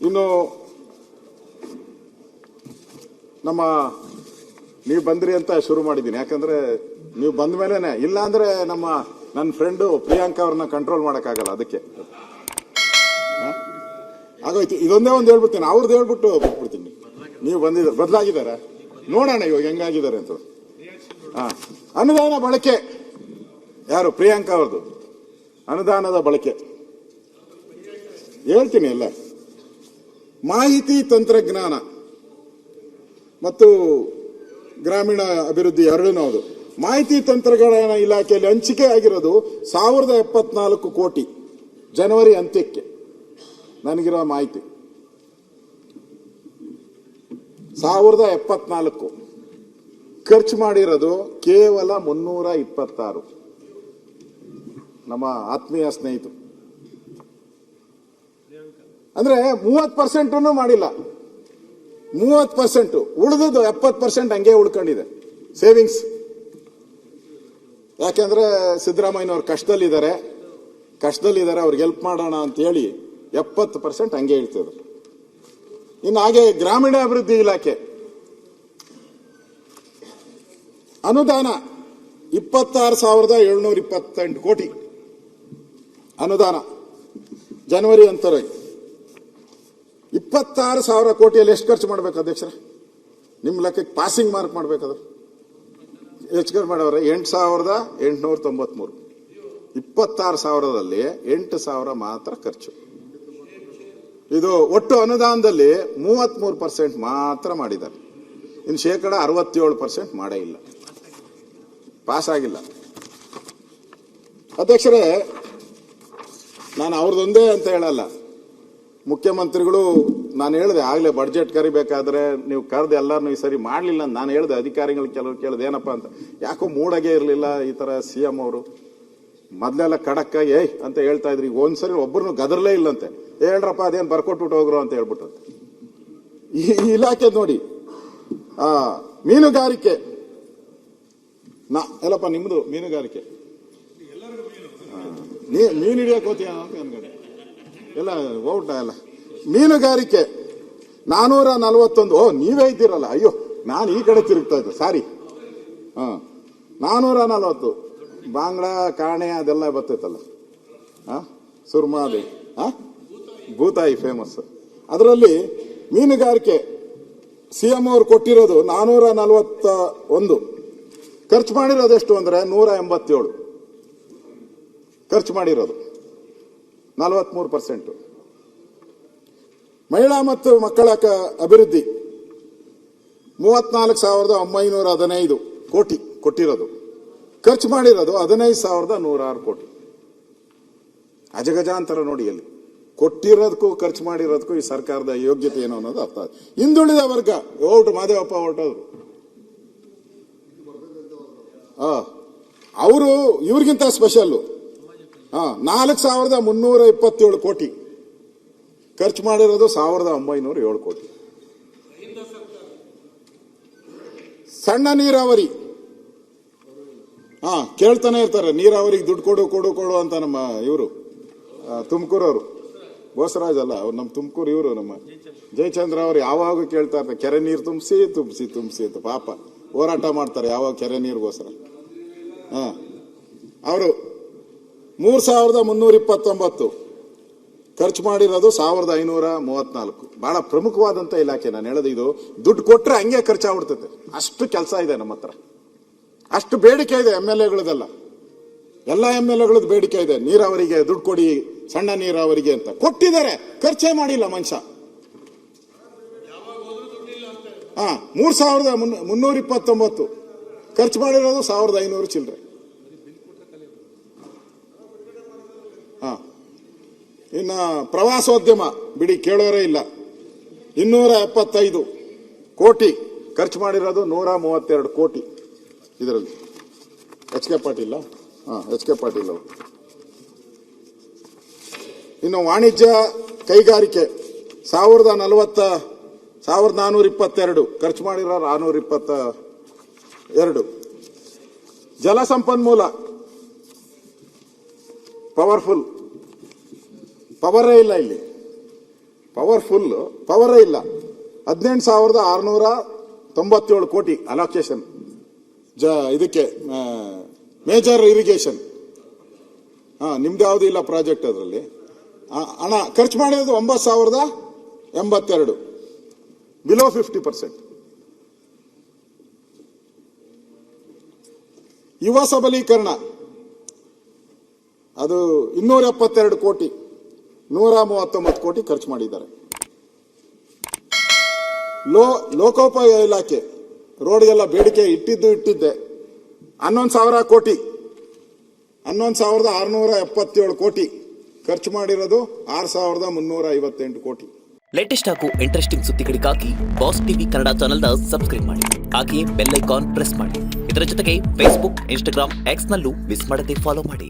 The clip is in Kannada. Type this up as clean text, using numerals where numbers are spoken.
ಇನ್ನು ನಮ್ಮ ನೀವು ಬಂದ್ರಿ ಅಂತ ಶುರು ಮಾಡಿದ್ದೀನಿ. ಯಾಕಂದ್ರೆ ನೀವು ಬಂದ ಮೇಲೆನೆ, ಇಲ್ಲ ಅಂದ್ರೆ ನನ್ನ ಫ್ರೆಂಡು ಪ್ರಿಯಾಂಕಾ ಅವ್ರನ್ನ ಕಂಟ್ರೋಲ್ ಮಾಡೋಕ್ಕಾಗಲ್ಲ. ಅದಕ್ಕೆ ಆಗೋಯ್ತು. ಇದೊಂದೇ ಒಂದು ಹೇಳ್ಬಿಡ್ತೀನಿ, ಅವ್ರದ್ದು ಹೇಳ್ಬಿಟ್ಟು ಬಿಟ್ಬಿಡ್ತೀನಿ. ನೀವು ಬಂದಿದ್ದಾರೆ, ಬದಲಾಗಿದ್ದಾರೆ, ನೋಡೋಣ ಇವಾಗ ಹೆಂಗಾಗಿದ್ದಾರೆ ಅಂತ. ಅನುದಾನ ಬಳಕೆ, ಯಾರು ಪ್ರಿಯಾಂಕಾ ಅವ್ರದ್ದು ಅನುದಾನದ ಬಳಕೆ ಹೇಳ್ತೀನಿ ಎಲ್ಲ. ಮಾಹಿತಿ ತಂತ್ರಜ್ಞಾನ ಮತ್ತು ಗ್ರಾಮೀಣ ಅಭಿವೃದ್ಧಿ ಎರಡೂ ಹೌದು. ಮಾಹಿತಿ ತಂತ್ರಜ್ಞಾನ ಇಲಾಖೆಯಲ್ಲಿ ಹಂಚಿಕೆ ಆಗಿರೋದು 1074 ಕೋಟಿ ಜನವರಿ ಅಂತ್ಯಕ್ಕೆ. ನನಗಿರೋ ಮಾಹಿತಿ 1074. ಖರ್ಚು ಮಾಡಿರೋದು ಕೇವಲ 326. ನಮ್ಮ ಆತ್ಮೀಯ ಸ್ನೇಹಿತರು ಅಂದ್ರೆ 30% ಮಾಡಿಲ್ಲ. 30%, ಉಳಿದದ್ದು 70% ಹಂಗೆ ಉಳ್ಕೊಂಡಿದೆ ಸೇವಿಂಗ್ಸ್. ಯಾಕೆಂದ್ರೆ ಸಿದ್ದರಾಮಯ್ಯನವ್ರು ಕಷ್ಟದಲ್ಲಿದ್ದಾರೆ, ಅವ್ರಿಗೆ ಹೆಲ್ಪ್ ಮಾಡೋಣ ಅಂತ ಹೇಳಿ 70% ಹಂಗೆ ಇಳ್ತಿದ್ರು. ಇನ್ನು ಹಾಗೆ ಗ್ರಾಮೀಣ ಅಭಿವೃದ್ಧಿ ಇಲಾಖೆ ಅನುದಾನ 26,728 ಕೋಟಿ ಅನುದಾನ ಜನವರಿ ಅಂತರ. 26,000 ಕೋಟಿಯಲ್ಲಿ ಎಷ್ಟು ಖರ್ಚು ಮಾಡ್ಬೇಕು ಅಧ್ಯಕ್ಷರ? ನಿಮ್ಮ ಲೆಕ್ಕಕ್ಕೆ ಪಾಸಿಂಗ್ ಮಾರ್ಕ್ ಮಾಡ್ಬೇಕಾದ್ರೆ ಎಷ್ಟು ಖರ್ಚು ಮಾಡವ್ರೆ? 8,893. 26,000ದಲ್ಲಿ 8,000 ಮಾತ್ರ ಖರ್ಚು. ಇದು ಒಟ್ಟು ಅನುದಾನದಲ್ಲಿ 33% ಮಾತ್ರ ಮಾಡಿದ್ದಾರೆ. ಇನ್ನು 67% ಮಾಡೇ ಇಲ್ಲ, ಪಾಸ್ ಆಗಿಲ್ಲ. ಅಧ್ಯಕ್ಷರೇ, ನಾನು ಅವ್ರದೊಂದೇ ಅಂತ ಹೇಳಲ್ಲ. ಮುಖ್ಯಮಂತ್ರಿಗಳು, ನಾನು ಹೇಳಿದೆ ಆಗ್ಲೇ ಬಡ್ಜೆಟ್ ಕರಿಬೇಕಾದ್ರೆ ನೀವು ಕರೆದು ಎಲ್ಲರನ್ನೂ ಈ ಸರಿ ಮಾಡಲಿಲ್ಲ ಅಂತ ನಾನು ಹೇಳಿದೆ. ಅಧಿಕಾರಿಗಳು ಕೆಲವರು ಕೇಳಿದೆ ಏನಪ್ಪ ಅಂತ, ಯಾಕೋ ಮೂಡಾಗೆ ಇರಲಿಲ್ಲ ಈ ತರ CM ಅವರು. ಮೊದಲೆಲ್ಲ ಖಡಕ್ಕಾಗಿ ಅಂತ ಹೇಳ್ತಾ ಇದ್ರಿ, ಈಗ ಒಂದ್ಸರಿ ಒಬ್ಬರನ್ನು ಗದರ್ಲೇ ಇಲ್ಲಂತೆ. ಹೇಳ್ರಪ್ಪ ಅದೇನು ಬರ್ಕೊಟ್ಬಿಟ್ಟು ಹೋಗ್ರು ಅಂತ ಹೇಳ್ಬಿಟ್ಟು. ಈ ಇಲಾಖೆ ನೋಡಿ, ಮೀನುಗಾರಿಕೆ ಎಲ್ಲಪ್ಪ ನಿಮ್ದು ಮೀನುಗಾರಿಕೆ, ಮೀನು ಹಿಡಿಯಕ್ಕೆ ಹೋಗ್ತೀಯ ಅಂತ ಅನ್ಕೊಂಡೆ ಎಲ್ಲ ಔಟ ಎಲ್ಲ. ಮೀನುಗಾರಿಕೆ 441. ಓ ನೀವೇ ಇದ್ದೀರಲ್ಲ, ಅಯ್ಯೋ ನಾನು ಈ ಕಡೆ ತಿರುಗ್ತಾ ಇದ್ದೆ, ಸಾರಿ. 440 ಬಾಂಗ್ಲಾ ಕಾಣೆ ಅದೆಲ್ಲ ಬರ್ತೈತಲ್ಲ, ಸುರ್ಮಾದಿ, ಭೂತಾಯಿ ಫೇಮಸ್. ಅದರಲ್ಲಿ ಮೀನುಗಾರಿಕೆ CM ಅವರು ಕೊಟ್ಟಿರೋದು 441. ಖರ್ಚು ಮಾಡಿರೋದು ಎಷ್ಟು ಅಂದ್ರೆ 187 ಖರ್ಚು ಮಾಡಿರೋದು, 43%. ಮಹಿಳಾ ಮತ್ತು ಮಕ್ಕಳ ಅಭಿವೃದ್ಧಿ 34,915 ಕೋಟಿ ಕೊಟ್ಟಿರೋದು, ಖರ್ಚು ಮಾಡಿರೋದು 15,106 ಕೋಟಿ. ಅಜಗಜಾಂತರ ನೋಡಿ, ಅಲ್ಲಿ ಕೊಟ್ಟಿರೋದಕ್ಕೂ ಖರ್ಚು ಮಾಡಿರೋದಕ್ಕೂ ಈ ಸರ್ಕಾರದ ಯೋಗ್ಯತೆ ಏನು ಅನ್ನೋದು ಅರ್ಥ. ಹಿಂದುಳಿದ ವರ್ಗ ಮಾದೇವಪ್ಪ ಹೊರಟೋದ್ರು. ಅವರು ಇವ್ರಿಗಿಂತ ಸ್ಪೆಷಲ್. 4,327 ಕೋಟಿ ಖರ್ಚು ಮಾಡಿರೋದು 1,907 ಕೋಟಿ. ಸಣ್ಣ ನೀರಾವರಿ ಕೇಳ್ತಾನೆ ಇರ್ತಾರೆ, ನೀರಾವರಿಗೆ ದುಡ್ಡು ಕೊಡು ಅಂತ. ನಮ್ಮ ಇವರು ತುಮಕೂರವರು, ಬೋಸರಾಜ್ ಅಲ್ಲ ಅವ್ರು, ನಮ್ಮ ತುಮಕೂರು ಇವರು, ನಮ್ಮ ಜಯಚಂದ್ರ ಅವರು ಯಾವಾಗ ಕೇಳ್ತಾ ಇರ್ತಾರೆ, ಕೆರೆ ನೀರು ತುಂಬಿಸಿ ಅಂತ. ಪಾಪ ಹೋರಾಟ ಮಾಡ್ತಾರೆ ಯಾವಾಗ ಕೆರೆ ನೀರಿಗೋಸ್ಕರ. ಅವರು 3,329 ಖರ್ಚು ಮಾಡಿರೋದು 1,534. ಬಹಳ ಪ್ರಮುಖವಾದಂತ ಇಲಾಖೆ. ನಾನು ಹೇಳೋದು, ಇದು ದುಡ್ಡು ಕೊಟ್ರೆ ಹಂಗೆ ಖರ್ಚಾಗ್ಬಿಡ್ತೈತೆ, ಅಷ್ಟು ಕೆಲಸ ಇದೆ ನಮ್ಮ ಹತ್ರ, ಅಷ್ಟು ಬೇಡಿಕೆ ಇದೆ. MLAಗಳದೆಲ್ಲ, ಎಲ್ಲ MLAಗಳದ್ದು ಬೇಡಿಕೆ ಇದೆ, ನೀರಾವರಿಗೆ ದುಡ್ಡು ಕೊಡಿ, ಸಣ್ಣ ನೀರಾವರಿಗೆ ಅಂತ. ಕೊಟ್ಟಿದ್ದಾರೆ, ಖರ್ಚೇ ಮಾಡಿಲ್ಲ ಮನುಷ್ಯ. 3,329 ಖರ್ಚು ಮಾಡಿರೋದು 1,500 ಚಿಲ್ಲರೆ. ಇನ್ನ ಪ್ರವಾಸೋದ್ಯಮ ಬಿಡಿ, ಕೇಳೋರೇ ಇಲ್ಲ. 275 ಕೋಟಿ ಖರ್ಚು ಮಾಡಿರೋದು, 132 ಕೋಟಿ ಇದರಲ್ಲಿ. ಎಚ್ ಕೆ ಪಾಟೀಲ್ ಅವರು. ಇನ್ನು ವಾಣಿಜ್ಯ ಕೈಗಾರಿಕೆ 1,422 ಖರ್ಚು ಮಾಡಿರೋ 622. ಜಲಸಂಪನ್ಮೂಲ ಪವರೇ ಇಲ್ಲ ಇಲ್ಲಿ. ಪವರ್ಫುಲ್, ಪವರೇ ಇಲ್ಲ. 18,697 ಕೋಟಿ ಅಲೋಕೇಶನ್ ಇದಕ್ಕೆ ಮೇಜರ್ ಇರಿಗೇಷನ್. ನಿಮ್ದು ಯಾವುದು ಇಲ್ಲ ಪ್ರಾಜೆಕ್ಟ್ ಅದರಲ್ಲಿ. ಹಣ ಖರ್ಚು ಮಾಡಿರೋದು 9,082, ಬಿಲೋ 50%. ಯುವ ಸಬಲೀಕರಣ ಅದು 272 ಕೋಟಿ, 139 ಕೋಟಿ ಖರ್ಚು ಮಾಡಿದ್ದಾರೆ. ಲೋಕೋಪಯೋಗ ಇಲಾಖೆ ರೋಡ್ಗೆಲ್ಲ ಬೇಡಿಕೆ ಇಟ್ಟಿದ್ದೆ 11,000 ಕೋಟಿ, 11,677 ಕೋಟಿ ಖರ್ಚು ಮಾಡಿರೋದು 6,358 ಕೋಟಿ. ಲೇಟೆಸ್ಟ್ ಹಾಗೂ ಇಂಟ್ರೆಸ್ಟಿಂಗ್ ಸುದ್ದಿಗಳಿಗಾಗಿ ಬಾಸ್ ಟಿವಿ ಕನ್ನಡ ಚಾನೆಲ್ನ ಸಬ್ಸ್ಕ್ರೈಬ್ ಮಾಡಿ. ಹಾಗೆಯೇ ಬೆಲ್ ಐಕಾನ್ ಪ್ರೆಸ್ ಮಾಡಿ. ಇದರ ಜೊತೆಗೆ ಫೇಸ್ಬುಕ್, ಇನ್ಸ್ಟಾಗ್ರಾಮ್, ಎಕ್ಸ್ ನಲ್ಲೂ ಮಿಸ್ ಮಾಡದೆ ಫಾಲೋ ಮಾಡಿ.